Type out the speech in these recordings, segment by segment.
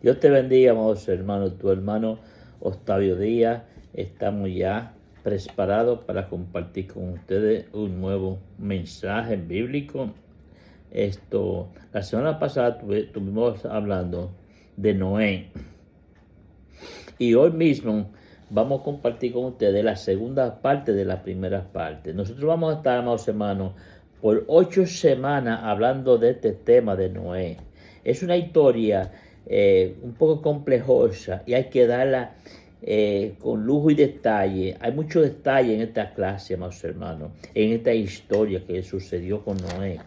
Dios te bendiga, amados hermanos. Tu hermano Octavio Díaz. Estamos ya preparados para compartir con ustedes un nuevo mensaje bíblico. La semana pasada estuvimos hablando de Noé. Y hoy mismo vamos a compartir con ustedes la segunda parte de la primera parte. Nosotros vamos a estar, amados hermanos, por 8 semanas hablando de este tema de Noé. Es una historia un poco complejosa y hay que darla con lujo y detalle. Hay mucho detalle en esta clase, amados hermanos, en esta historia que sucedió con Noé.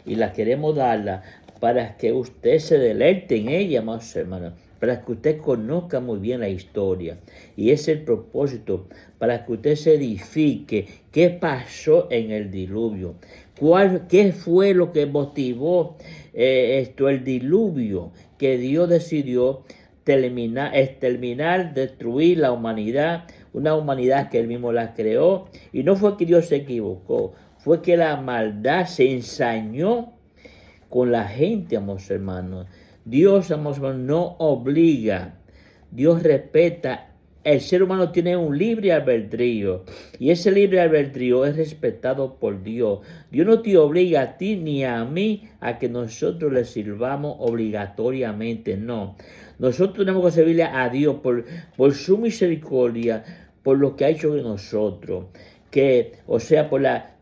Y la queremos darla para que usted se deleite en ella, amados hermanos, para que usted conozca muy bien la historia. Y ese es el propósito, para que usted se edifique qué pasó en el diluvio. ¿Qué fue lo que motivó el diluvio? Que Dios decidió exterminar, destruir la humanidad, una humanidad que Él mismo la creó. Y no fue que Dios se equivocó, fue que la maldad se ensañó con la gente, amados hermanos. Dios, amados hermanos, no obliga, Dios respeta. El ser humano tiene un libre albedrío y ese libre albedrío es respetado por Dios. Dios no te obliga a ti ni a mí a que nosotros le sirvamos obligatoriamente, no. Nosotros tenemos que servirle a Dios por su misericordia, por lo que ha hecho de nosotros.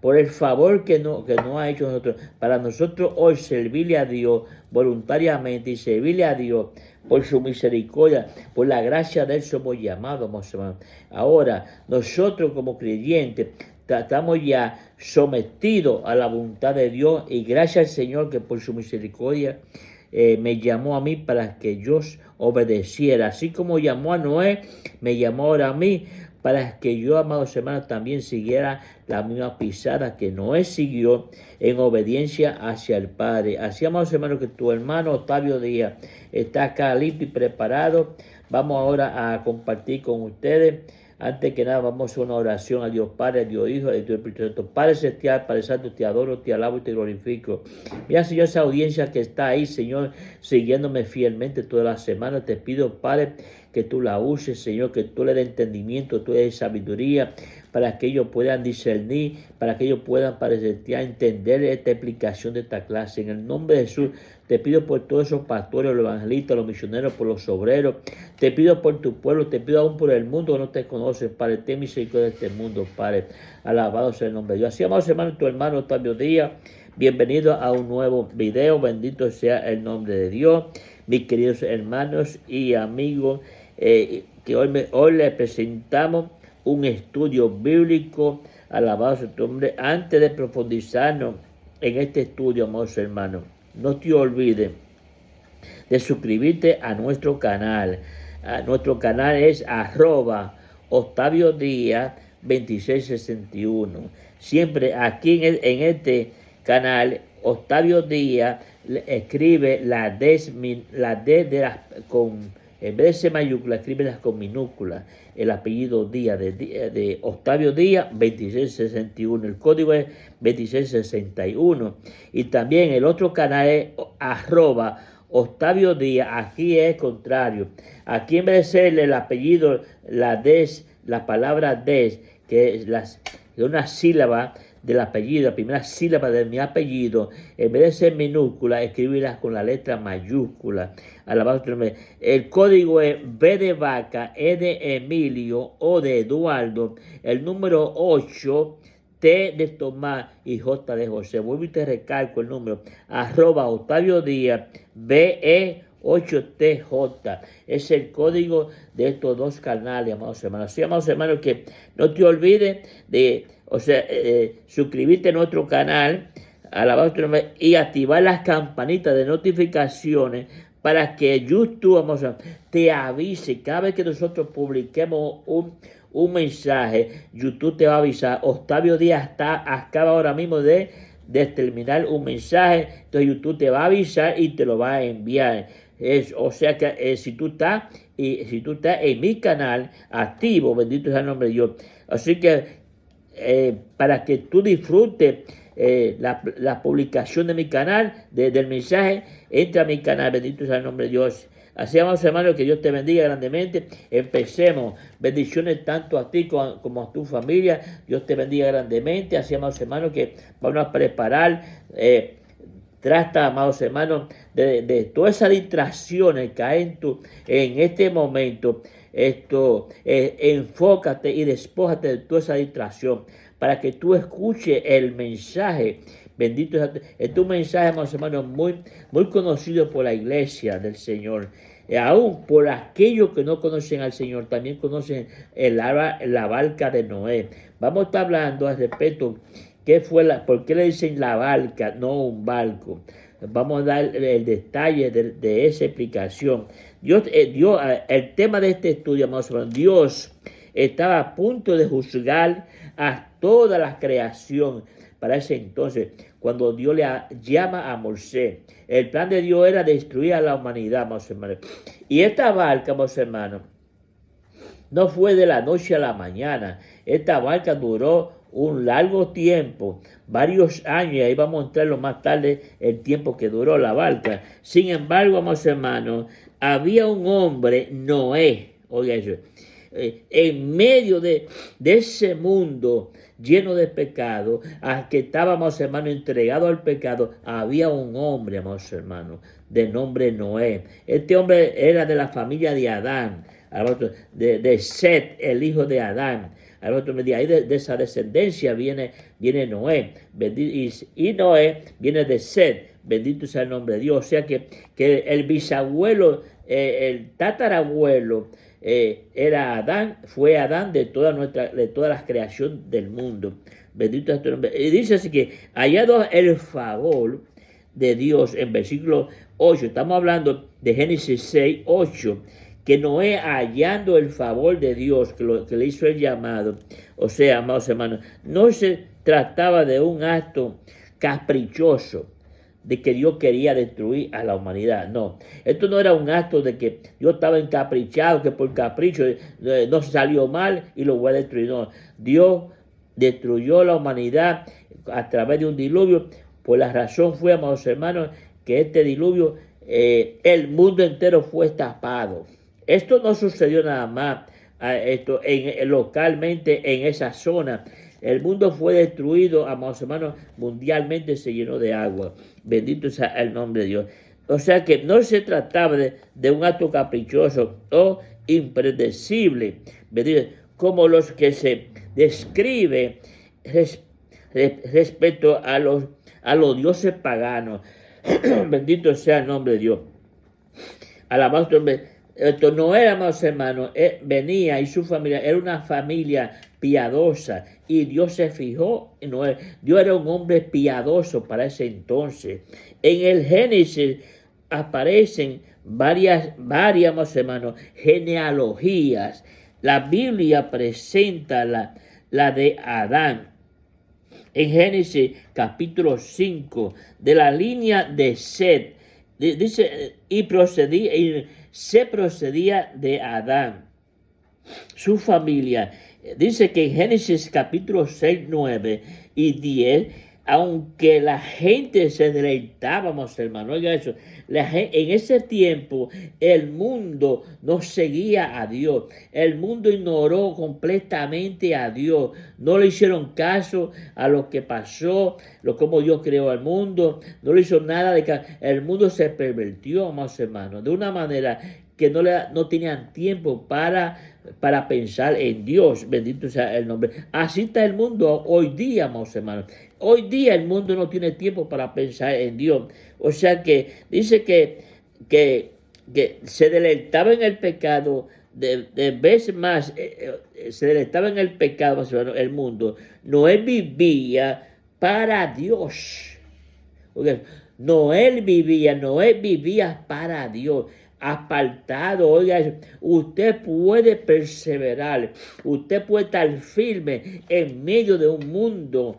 Por el favor que no ha hecho nosotros, para nosotros hoy servirle a Dios voluntariamente y servirle a Dios por su misericordia, por la gracia de Él somos llamados, hermanos. Ahora, nosotros como creyentes estamos ya sometidos a la voluntad de Dios y gracias al Señor que por su misericordia me llamó a mí para que yo obedeciera. Así como llamó a Noé, me llamó ahora a mí para que yo, amados hermanos, también siguiera la misma pisada que Noé siguió en obediencia hacia el Padre. Así, amados hermanos, que tu hermano Octavio Díaz está acá listo y preparado. Vamos ahora a compartir con ustedes. Antes que nada, vamos a hacer una oración a Dios Padre, a Dios Hijo, a Dios Espíritu Santo. Padre celestial, Padre Santo, te adoro, te alabo y te glorifico. Mira, Señor, esa audiencia que está ahí, Señor, siguiéndome fielmente toda la semana. Te pido, Padre, que tú la uses, Señor, que tú le des entendimiento, tú le des sabiduría, para que ellos puedan discernir, para que ellos puedan, Padre celestial, entender esta explicación de esta clase. En el nombre de Jesús, te pido por todos esos pastores, los evangelistas, los misioneros, por los obreros. Te pido por tu pueblo, te pido aún por el mundo que no te conoce, Padre. Ten misericordia de este mundo, Padre. Alabado sea el nombre de Dios. Así, amados hermanos, tu hermano Octavio Díaz. Bienvenido a un nuevo video. Bendito sea el nombre de Dios. Mis queridos hermanos y amigos, que hoy les presentamos un estudio bíblico. Alabado sea tu nombre. Antes de profundizarnos en este estudio, amados hermanos, no te olvides de suscribirte a nuestro canal. Nuestro canal es @Octavio Díaz 2661. Siempre aquí en este canal, Octavio Díaz escribe la D en vez de ser mayúscula, escríbelas con minúscula. El apellido Díaz de Octavio Díaz 2661. El código es 2661. Y también el otro canal es @Octavio Díaz. Aquí es contrario. Aquí en vez de ser el apellido, la palabra des, que es una sílaba del apellido, la primera sílaba de mi apellido, en vez de ser minúscula, escribirlas con la letra mayúscula. Alabado tu nombre. El código es B de vaca, E de Emilio, O de Eduardo, el número 8, T de Tomás y J de José. Vuelvo y te recalco el número, @Octavio Díaz, BE 8TJ. Es el código de estos dos canales, amados hermanos. Sí, amados hermanos, que no te olvides de suscribirte a nuestro canal, alabado tu nombre, y activar las campanitas de notificaciones para que YouTube, amados hermanos, te avise cada vez que nosotros publiquemos un mensaje. YouTube te va a avisar. Octavio Díaz acaba ahora mismo de terminar un mensaje, entonces YouTube te va a avisar y te lo va a enviar. O sea que si tú estás en mi canal activo, bendito sea el nombre de Dios. Así que para que tú disfrutes la publicación de mi canal, del mensaje, entra a mi canal, bendito sea el nombre de Dios. Así, amados hermanos, que Dios te bendiga grandemente. Empecemos. Bendiciones tanto a ti como a tu familia. Dios te bendiga grandemente. Así, amados hermanos, que vamos a preparar. Trata, amados hermanos, de todas esas distracciones que hay en este momento. Enfócate y despójate de toda esa distracción para que tú escuches el mensaje. Bendito sea. Es un mensaje, amados hermanos, muy conocido por la iglesia del Señor. Aún por aquellos que no conocen al Señor, también conocen la barca de Noé. Vamos a estar hablando al respecto. ¿Por qué le dicen la barca, no un barco? Vamos a dar el detalle de esa explicación. El tema de este estudio, amados hermanos, Dios estaba a punto de juzgar a toda la creación. Para ese entonces, cuando Dios le llama a Moisés, el plan de Dios era destruir a la humanidad, amados hermanos. Y esta barca, amados hermanos, no fue de la noche a la mañana. Esta barca duró un largo tiempo, varios años, y ahí vamos a entrarlo más tarde, el tiempo que duró la barca. Sin embargo, amados hermanos, había un hombre, Noé, oiga eso, en medio de ese mundo lleno de pecado, a que estábamos, hermanos, entregados al pecado, había un hombre, amados hermanos, de nombre Noé. Este hombre era de la familia de Adán, de Set, el hijo de Adán. Ahí de esa descendencia viene Noé, y Noé viene de Set, bendito sea el nombre de Dios. O sea que el bisabuelo, el tatarabuelo, era Adán, fue Adán de toda la creación del mundo. Bendito sea tu nombre. Y dice así que hallado el favor de Dios en versículo 8, estamos hablando de Génesis 6, 8, que Noé, hallando el favor de Dios, que le hizo el llamado. O sea, amados hermanos, no se trataba de un acto caprichoso de que Dios quería destruir a la humanidad. No, esto no era un acto de que Dios estaba encaprichado, que por capricho no salió mal y lo voy a destruir. No, Dios destruyó la humanidad a través de un diluvio. Por la razón fue, amados hermanos, que este diluvio, el mundo entero fue tapado. Esto no sucedió nada más localmente en esa zona. El mundo fue destruido, amados hermanos, mundialmente se llenó de agua. Bendito sea el nombre de Dios. O sea que no se trataba de un acto caprichoso o impredecible, como los que se describe respecto a los dioses paganos. Bendito sea el nombre de Dios. Alabado tu nombre. Esto no era, amados hermanos, venía y su familia era una familia piadosa, y Dios se fijó en Noé. Dios era un hombre piadoso para ese entonces. En el Génesis aparecen varias, amados hermanos, genealogías. La Biblia presenta la de Adán. En Génesis capítulo 5, de la línea de Set, dice, se procedía de Adán, su familia. Dice que en Génesis capítulo 6, 9 y 10, aunque la gente se deleitaba, hermanos, oiga eso, en ese tiempo el mundo no seguía a Dios, el mundo ignoró completamente a Dios, no le hicieron caso a lo que pasó, cómo Dios creó el mundo, no le hizo nada el mundo se pervirtió, amados hermanos, de una manera que no tenían tiempo para pensar en Dios. Bendito sea el nombre. Así está el mundo hoy día, amados hermanos. Hoy día el mundo no tiene tiempo para pensar en Dios. O sea que dice que se deleitaba en el pecado de vez más, se deleitaba en el pecado, amados hermanos, el mundo. Noé vivía para Dios. Noé vivía para Dios, apartado. Oiga, usted puede perseverar, usted puede estar firme en medio de un mundo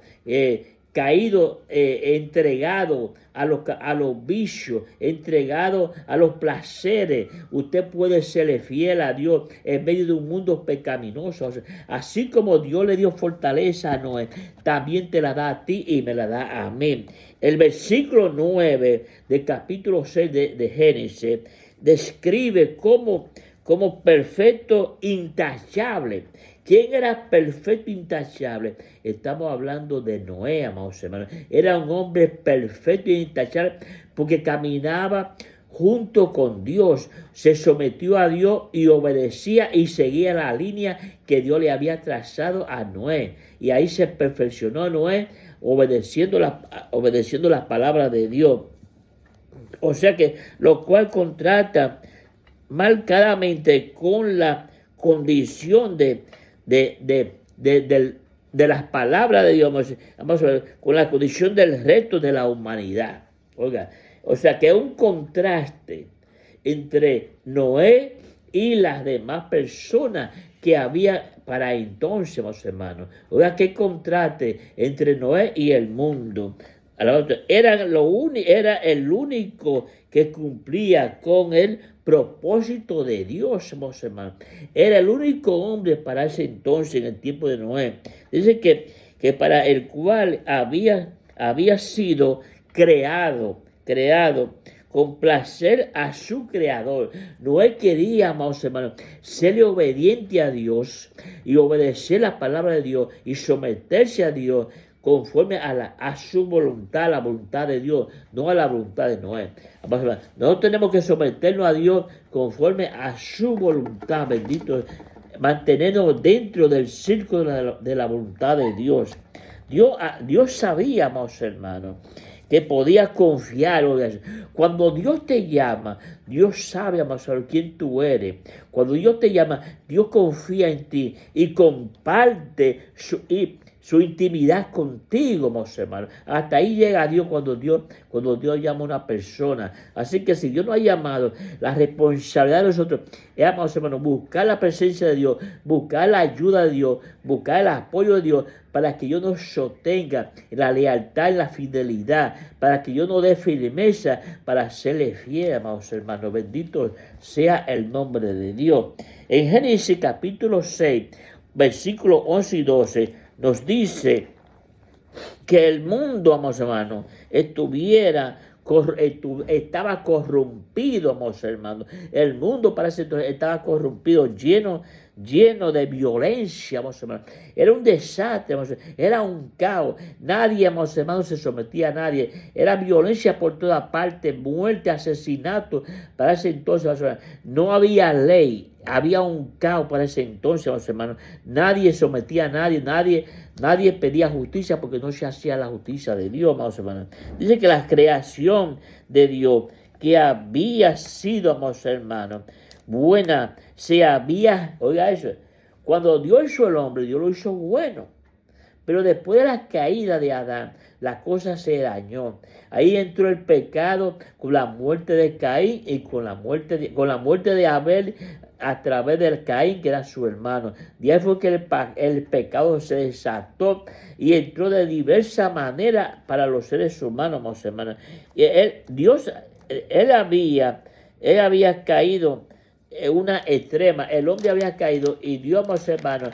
caído, entregado a los vicios, entregado a los placeres. Usted puede serle fiel a Dios en medio de un mundo pecaminoso. Así como Dios le dio fortaleza a Noé, también te la da a ti y me la da a mí. El versículo 9 del capítulo 6 de Génesis describe como perfecto, intachable. ¿Quién era perfecto, intachable? Estamos hablando de Noé, amados hermanos. Era un hombre perfecto e intachable porque caminaba junto con Dios, se sometió a Dios y obedecía y seguía la línea que Dios le había trazado a Noé. Y ahí se perfeccionó Noé obedeciendo las palabras de Dios. O sea que lo cual contrasta marcadamente con la condición de las palabras de Dios, vamos a ver, con la condición del resto de la humanidad. Oiga, o sea que es un contraste entre Noé y las demás personas que había para entonces, mis hermanos. Oiga, qué contraste entre Noé y el mundo. Era el único que cumplía con el propósito de Dios, hermanos. Era el único hombre para ese entonces, en el tiempo de Noé. Dice que para el cual había sido creado con placer a su creador. Noé quería, amados hermanos, serle obediente a Dios y obedecer la palabra de Dios y someterse a Dios conforme a su voluntad, la voluntad de Dios, no a la voluntad de Noé. Nosotros tenemos que someternos a Dios conforme a su voluntad, bendito, mantenernos dentro del círculo de la voluntad de Dios. Dios sabía, amados hermanos, que podía confiar. Cuando Dios te llama, Dios sabe, amados hermanos, quién tú eres. Cuando Dios te llama, Dios confía en ti y comparte su intimidad contigo, mis hermanos. Hasta ahí llega Dios cuando Dios llama a una persona. Así que si Dios nos ha llamado, la responsabilidad de nosotros es, mis hermanos, buscar la presencia de Dios, buscar la ayuda de Dios, buscar el apoyo de Dios, para que Dios nos sostenga en la lealtad, en la fidelidad, para que Dios nos dé firmeza para serle fiel, amados hermanos. Bendito sea el nombre de Dios. En Génesis capítulo 6, versículos 11 y 12, nos dice que el mundo, amados hermanos, estaba corrompido, amados hermanos. El mundo parece que estaba corrompido, lleno de violencia, amados hermanos. Era un desastre, amados hermanos. Era un caos. Nadie, amados hermanos, se sometía a nadie. Era violencia por toda parte, muerte, asesinato. Para ese entonces, amados hermanos, no había ley. Había un caos para ese entonces, amados hermanos. Nadie sometía a nadie pedía justicia porque no se hacía la justicia de Dios, amados hermanos. Dice que la creación de Dios que había sido, amados hermanos, buena, oiga eso, cuando Dios hizo el hombre, Dios lo hizo bueno. Pero después de la caída de Adán, la cosa se dañó. Ahí entró el pecado con la muerte de Caín y con la muerte de Abel a través del Caín, que era su hermano. De ahí fue que el pecado se desató y entró de diversa manera para los seres humanos, mis hermanos. Y él había caído en una extrema. El hombre había caído y Dios, mis hermanos,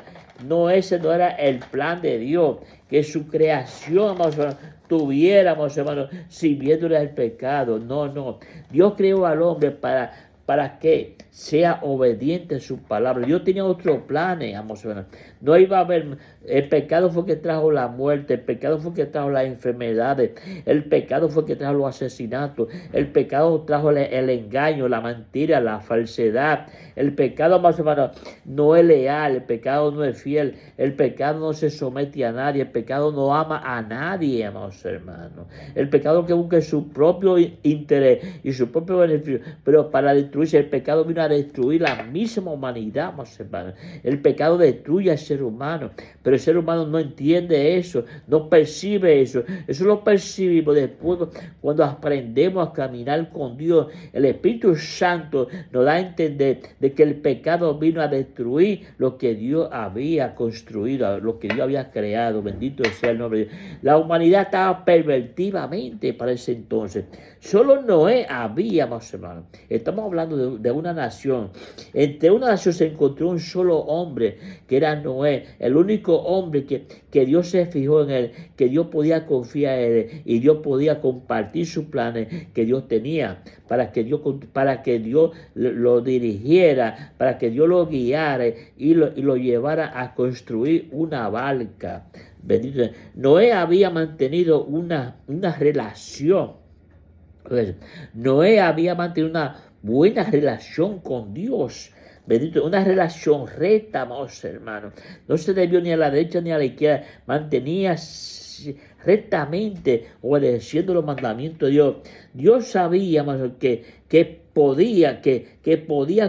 ese no era el plan de Dios, que su creación, mis hermanos, tuviéramos, hermanos, sirviéndole al pecado. No. Dios creó al hombre para que sea obediente a su palabra. Dios tenía otros planes, hermanos. No iba a haber, el pecado fue que trajo la muerte, el pecado fue que trajo las enfermedades, el pecado fue que trajo los asesinatos, el pecado trajo el engaño, la mentira, la falsedad. El pecado, hermanos, no es leal, el pecado no es fiel, el pecado no se somete a nadie, el pecado no ama a nadie, amados hermanos. El pecado que busca su propio interés y su propio beneficio, pero para destruirse. El pecado vino a destruir la misma humanidad, amados hermanos. El pecado destruye al ser humano, pero el ser humano no entiende eso, no percibe eso. Eso lo percibimos después cuando aprendemos a caminar con Dios. El Espíritu Santo nos da a entender de que el pecado vino a destruir lo que Dios había construido, lo que Dios había creado. Bendito sea el nombre de Dios. La humanidad estaba pervertidamente para ese entonces. Solo Noé había, amados hermanos. Estamos hablando de una nación nación. Entre una nación se encontró un solo hombre, que era Noé, el único hombre que Dios se fijó en él, que Dios podía confiar en él y Dios podía compartir sus planes que Dios tenía para que Dios lo dirigiera, para que Dios lo guiara y lo llevara a construir una barca. Bendito sea. Noé había mantenido una relación. Noé había mantenido una buena relación con Dios. Bendito, una relación recta, amados hermanos. No se debió ni a la derecha ni a la izquierda. Mantenía rectamente obedeciendo los mandamientos de Dios. Dios sabía, amados, que podía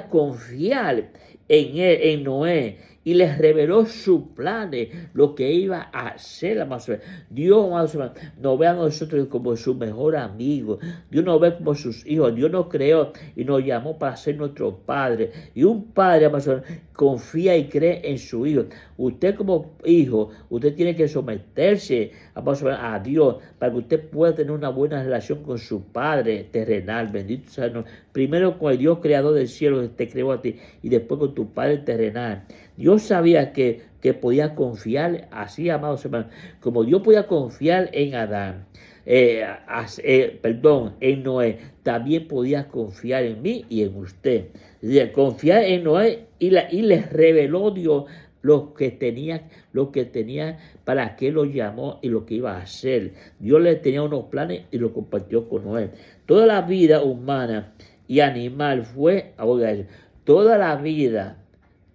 confiar en él, en Noé, y les reveló sus planes, lo que iba a hacer, amados hermanos. Dios, amados hermanos, nos ve a nosotros como su mejor amigo. Dios nos ve como sus hijos. Dios nos creó y nos llamó para ser nuestro padre. Y un padre, amados hermanos, confía y cree en su hijo. Usted como hijo, usted tiene que someterse, amados hermanos, a Dios para que usted pueda tener una buena relación con su padre terrenal. Bendito sea Dios. Primero con el Dios creador del cielo que te creó a ti y después con tu padre terrenal. Dios sabía que podía confiar, así, amados hermanos, como Dios podía confiar en Adán, en Noé, también podía confiar en mí y en usted. Confiar en Noé y les reveló Dios lo que tenía para qué lo llamó y lo que iba a hacer. Dios le tenía unos planes y lo compartió con Noé. Toda la vida humana y animal toda la vida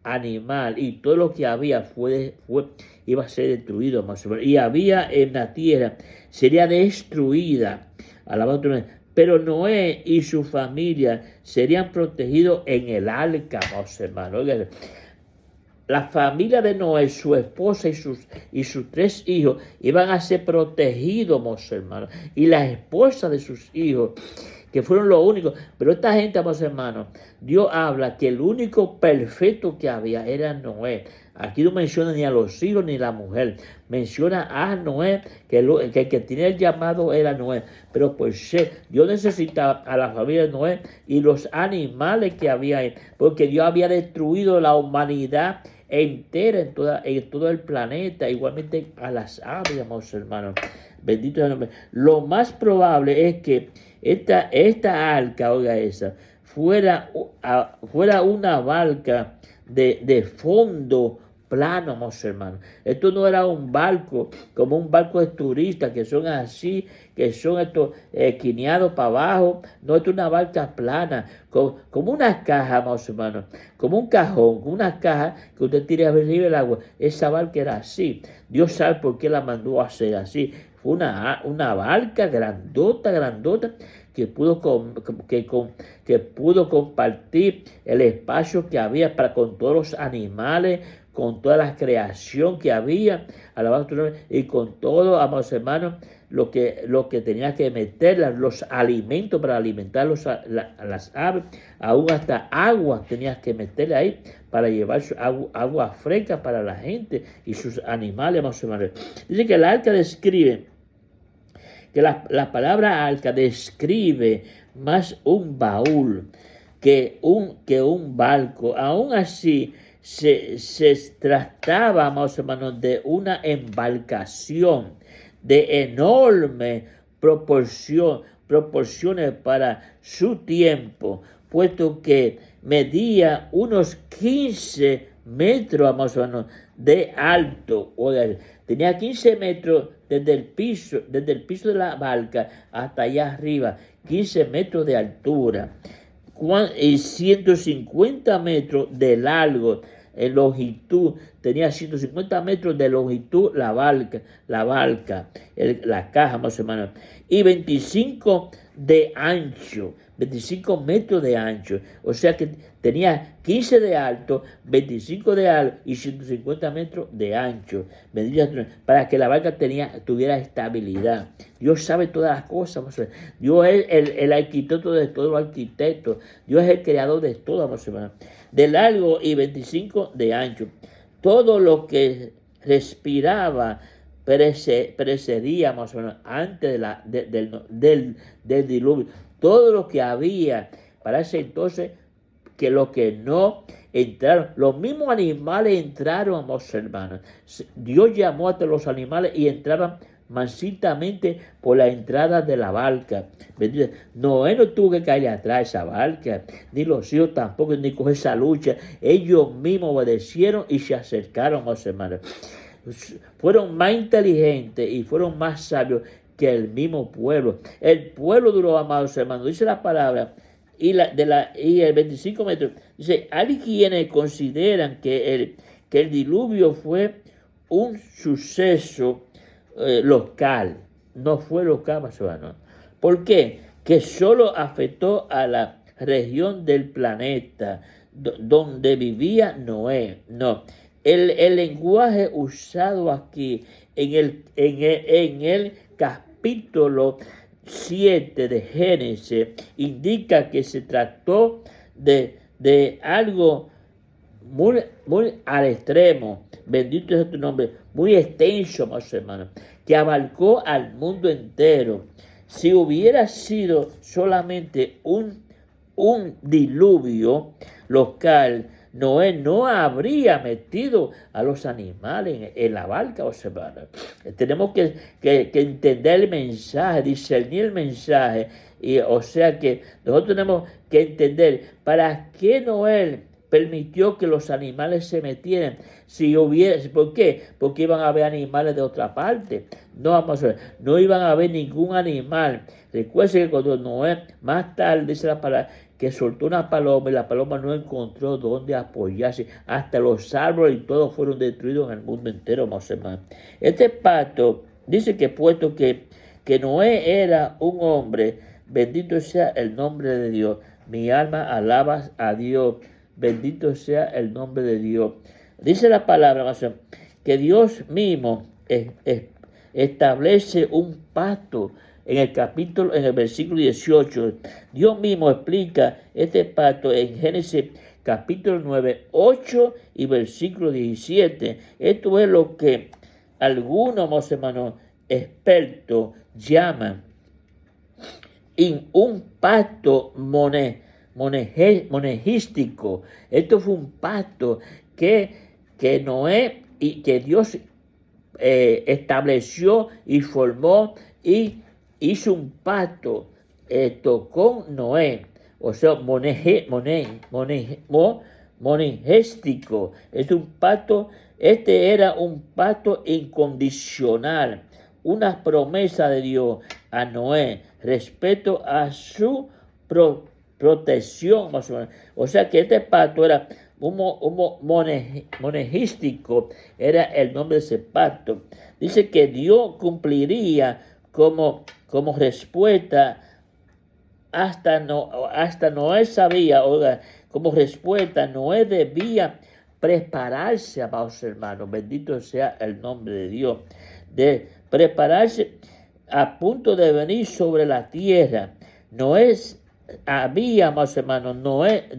animal y todo lo que había iba a ser destruido, más o menos. Y había en la tierra, sería destruida. Pero Noé y su familia serían protegidos en el arca, más hermanos. Oigan, la familia de Noé, su esposa y sus 3 hijos iban a ser protegidos, mis hermanos. Y la esposa de sus hijos, que fueron los únicos. Pero esta gente, mis hermanos, Dios habla que el único perfecto que había era Noé. Aquí no menciona ni a los hijos ni a la mujer. Menciona a Noé, que el que tenía el llamado era Noé. Pero pues Dios necesitaba a la familia de Noé y los animales que había ahí. Porque Dios había destruido la humanidad entera en todo el planeta. Igualmente a las aves, amados hermanos. Bendito sea el nombre. Lo más probable es que esta arca, oiga esa, fuera una barca de fondo plano, amados hermanos. Esto no era un barco como un barco de turistas que son así, que son estos quineados para abajo. No, esto es una barca plana, como una caja, amados hermanos, como un cajón, una caja que usted tire arriba del agua. Esa barca era así. Dios sabe por qué la mandó a hacer así. Fue una barca grandota, que pudo compartir el espacio que había con todos los animales, con toda la creación que había, y con todo, amados hermanos, lo que tenía que meter, los alimentos para alimentar las aves, aún hasta agua tenías que meterle ahí para llevar agua fresca para la gente y sus animales, amados hermanos. Dice que el arca describe, que la palabra arca describe más un baúl que un barco. Aún así, se trataba, amados hermanos, de una embarcación de enorme proporciones para su tiempo, puesto que medía unos 15 metros, amados hermanos, de alto. Oigan, tenía 15 metros desde el piso de la barca hasta allá arriba, 15 metros de altura y 150 metros de largo en longitud. Tenía 150 metros de longitud la caja, más o menos, y 25 de ancho, 25 metros de ancho. O sea que tenía 15 de alto, 25 de alto y 150 metros de ancho, para que la barca tuviera estabilidad. Dios sabe todas las cosas. Dios es el arquitecto de todos los arquitectos. Dios es el creador de todo, de largo y 25 de ancho. Todo lo que respiraba precedía, más o menos, antes del diluvio. Todo lo que había para ese entonces que los que no entraron, los mismos animales entraron, amados hermanos. Dios llamó a todos los animales y entraban mansitamente por la entrada de la barca. Bendito. Noé no tuvo que caer atrás de esa barca, ni los hijos tampoco, ni coger esa lucha. Ellos mismos obedecieron y se acercaron, amados hermanos. Fueron más inteligentes y fueron más sabios que el mismo pueblo. El pueblo duró, amados hermanos, dice la palabra, y el 25 metros. Dice, hay quienes consideran que el diluvio fue un suceso local. No fue local, amados hermanos. ¿Por qué? Que solo afectó a la región del planeta donde vivía Noé. No. El lenguaje usado aquí en el capítulo 7 de Génesis indica que se trató de algo muy al extremo, bendito es tu nombre, muy extenso, más hermanos, que abarcó al mundo entero. Si hubiera sido solamente un diluvio local, Noé no habría metido a los animales en la barca, hermanos. Tenemos que entender el mensaje, discernir el mensaje. Y, o sea que nosotros tenemos que entender para qué Noé permitió que los animales se metieran. ¿Por qué? Porque iban a haber animales de otra parte. No iban a haber ningún animal. Recuerden que cuando Noé más tarde dice la palabra que soltó una paloma y la paloma no encontró dónde apoyarse. Hasta los árboles y todo fueron destruidos en el mundo entero, más hermanos. Este pacto dice que puesto que Noé era un hombre, bendito sea el nombre de Dios. Mi alma alaba a Dios. Bendito sea el nombre de Dios. Dice la palabra, más hermanos, que Dios mismo establece un pacto. En el versículo 18, Dios mismo explica este pacto en Génesis capítulo 9, 8 y versículo 17. Esto es lo que algunos, hermanos, expertos llaman un pacto monejístico. Esto fue un pacto que Noé y que Dios estableció y formó y hizo un pacto con Noé, o sea, monejístico. Es un pacto, era un pacto incondicional, una promesa de Dios a Noé respecto a su protección, más o menos. O sea que este pacto era monejístico, era el nombre de ese pacto. Dice que Dios cumpliría como respuesta, hasta Noé sabía, oiga, como respuesta, Noé debía prepararse, amados hermanos, bendito sea el nombre de Dios, de prepararse a punto de venir sobre la tierra. Noé había, amados hermanos, Noé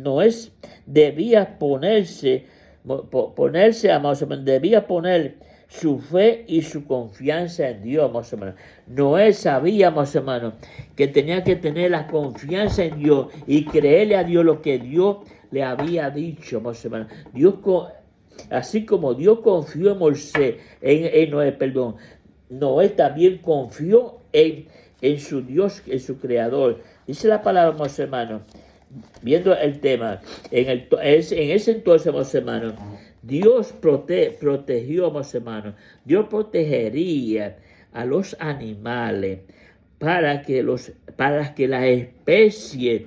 debía ponerse, amados hermanos, debía poner su fe y su confianza en Dios, amados hermanos. Noé sabía, amados hermanos, que tenía que tener la confianza en Dios y creerle a Dios lo que Dios le había dicho, amados hermanos. Así como Dios confió en Moisés, en Noé, perdón, Noé también confió en su Dios, en su Creador. Dice la palabra, amados hermanos, viendo el tema, en ese entonces, amados hermanos, Dios protegió, amados hermanos, Dios protegería a los animales para que las especies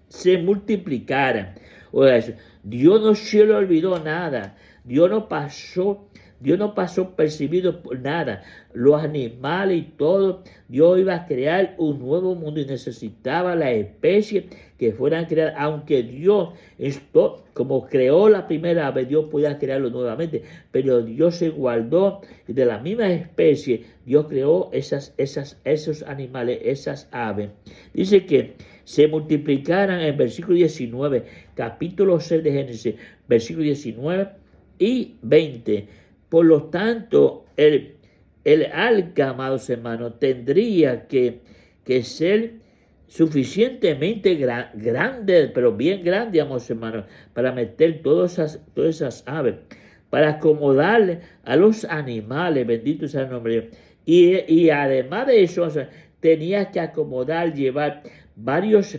se multiplicaran. O sea, Dios no se le olvidó nada. Dios no pasó percibido por nada. Los animales y todo, Dios iba a crear un nuevo mundo y necesitaba las especies que fueran creadas. Aunque Dios, como creó la primera vez, Dios podía crearlo nuevamente, pero Dios se guardó y de la misma especie. Dios creó esos animales, esas aves. Dice que se multiplicaran en versículo 19, capítulo 6 de Génesis, versículo 19 y 20. Por lo tanto, el arca, amados hermanos, tendría que ser suficientemente grande, pero bien grande, amados hermanos, para meter todas esas aves, para acomodarle a los animales, bendito sea el nombre de Dios. Y además de eso, o sea, tenía que acomodar, llevar varios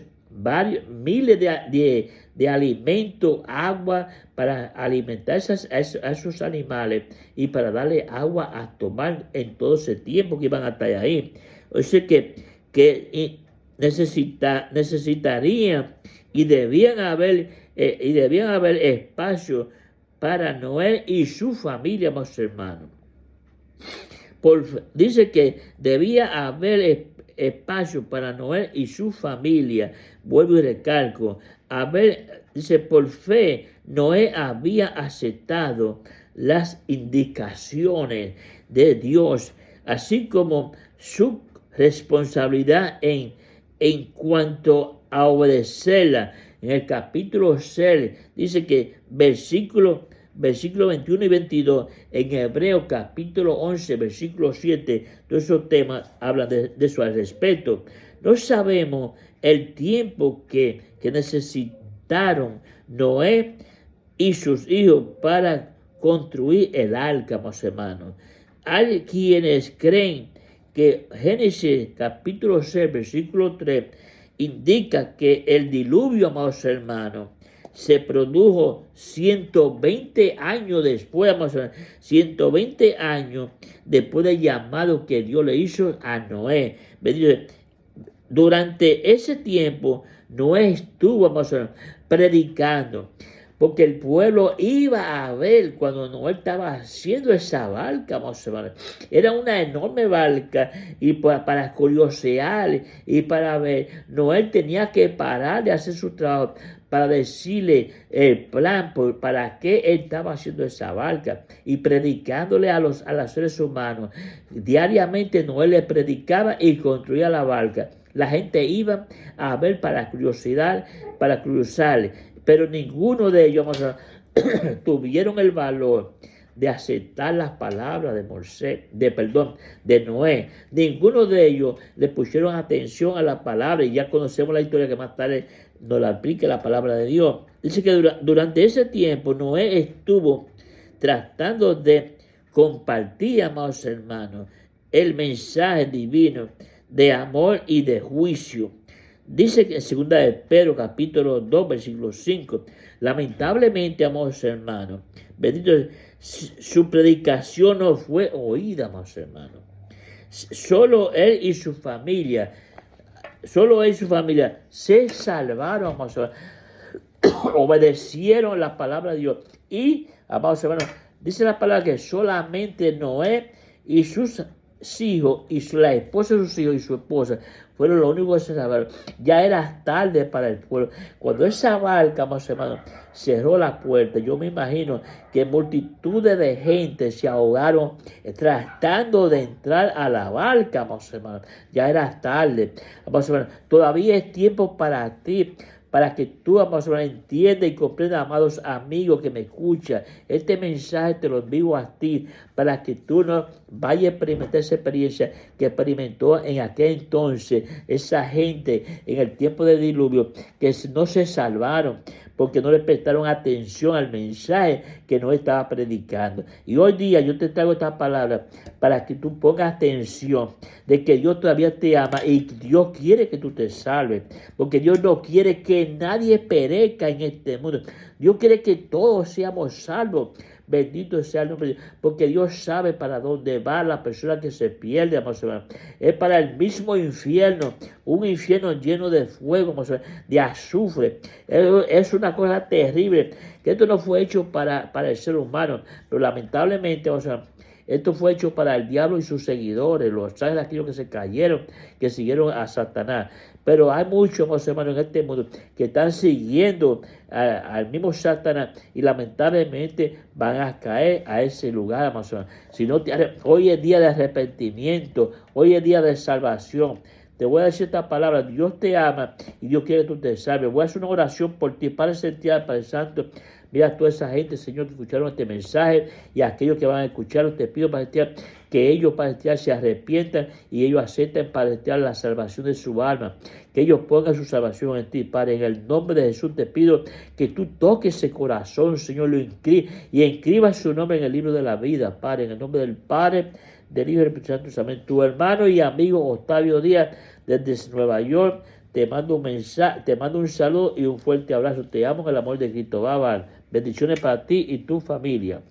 miles de alimentos, agua, para alimentar a esos animales y para darle agua a tomar en todo ese tiempo que iban a estar ahí. O sea que necesitarían y debían haber espacio para Noé y su familia, mis hermanos. Dice que debía haber espacio para Noé y su familia. Vuelvo y recalco. Dice, por fe, Noé había aceptado las indicaciones de Dios, así como su responsabilidad en cuanto a obedecerla. En el capítulo 6 dice que versículo 21 y 22, en Hebreo capítulo 11, versículo 7, todos esos temas hablan de eso al respecto. No sabemos el tiempo que necesitaron Noé y sus hijos para construir el arca, mis hermanos. Hay quienes creen que Génesis capítulo 6, versículo 3, indica que el diluvio, amados hermanos, se produjo 120 años después, 120 años después del llamado que Dios le hizo a Noé. Durante ese tiempo, Noé estuvo, predicando, porque el pueblo iba a ver cuando Noé estaba haciendo esa barca, era una enorme barca, y para curiosear y para ver, Noé tenía que parar de hacer su trabajo para decirle el plan para qué él estaba haciendo esa barca y predicándole a los seres humanos. Diariamente Noé le predicaba y construía la barca. La gente iba a ver para curiosidad, para cruzar, pero ninguno de ellos tuvieron el valor de aceptar las palabras de Noé. Ninguno de ellos le pusieron atención a la palabra, y ya conocemos la historia que más tarde nos la aplica la palabra de Dios. Dice que durante ese tiempo Noé estuvo tratando de compartir, amados hermanos, el mensaje divino de amor y de juicio. Dice que en 2 de Pedro capítulo 2 versículo 5, lamentablemente, amados hermanos, bendito, su predicación no fue oída, amados hermanos. Solo él y su familia se salvaron, amados hermanos, obedecieron la palabra de Dios. Y, amados hermanos, dice la palabra que solamente Noé y sus hijos, y la esposa de sus hijos y su esposa fueron los únicos que se salvaron. Ya era tarde para el pueblo. Cuando esa barca, amados hermanos, cerró la puerta, yo me imagino que multitudes de gente se ahogaron tratando de entrar a la barca, amados hermanos. Ya era tarde, amados hermanos. Todavía es tiempo para ti, para que tú, amados hermanos, entiendas y comprendas, amados amigos que me escuchan. Este mensaje te lo envío a ti, para que tú no vayas a experimentar esa experiencia que experimentó en aquel entonces esa gente en el tiempo del diluvio, que no se salvaron porque no le prestaron atención al mensaje que no estaba predicando. Y hoy día yo te traigo esta palabra para que tú pongas atención de que Dios todavía te ama y Dios quiere que tú te salves, porque Dios no quiere que nadie perezca en este mundo. Dios quiere que todos seamos salvos. Bendito sea el nombre de Dios, porque Dios sabe para dónde va la persona que se pierde, amados hermanos. Es para el mismo infierno, un infierno lleno de fuego, amados hermanos, de azufre. Es una cosa terrible, que esto no fue hecho para el ser humano, pero lamentablemente, amados hermanos, esto fue hecho para el diablo y sus seguidores, los ángeles, aquellos que se cayeron, que siguieron a Satanás. Pero hay muchos, hermanos, en este mundo que están siguiendo al mismo Satanás y lamentablemente van a caer a ese lugar, hermanos. Si no, hoy es día de arrepentimiento, hoy es día de salvación. te voy a decir esta palabra, Dios te ama y Dios quiere que tú te salves. Voy a hacer una oración por ti, Padre Celestial, Padre Santo. Mira a toda esa gente, Señor, que escucharon este mensaje y a aquellos que van a escucharlo, te pido, Padre Celestial, que ellos, Padre Celestial, se arrepientan y ellos acepten, Padre Celestial, la salvación de su alma. Que ellos pongan su salvación en ti, Padre. En el nombre de Jesús te pido que tú toques ese corazón, Señor, lo y inscribas su nombre en el libro de la vida, Padre. En el nombre del Padre, del Hijo y del Espíritu Santo. Amén. Tu hermano y amigo Octavio Díaz, desde Nueva York, te mando un mensaje, te mando un saludo y un fuerte abrazo. Te amo en el amor de Cristo. Bye, bye. Bendiciones para ti y tu familia.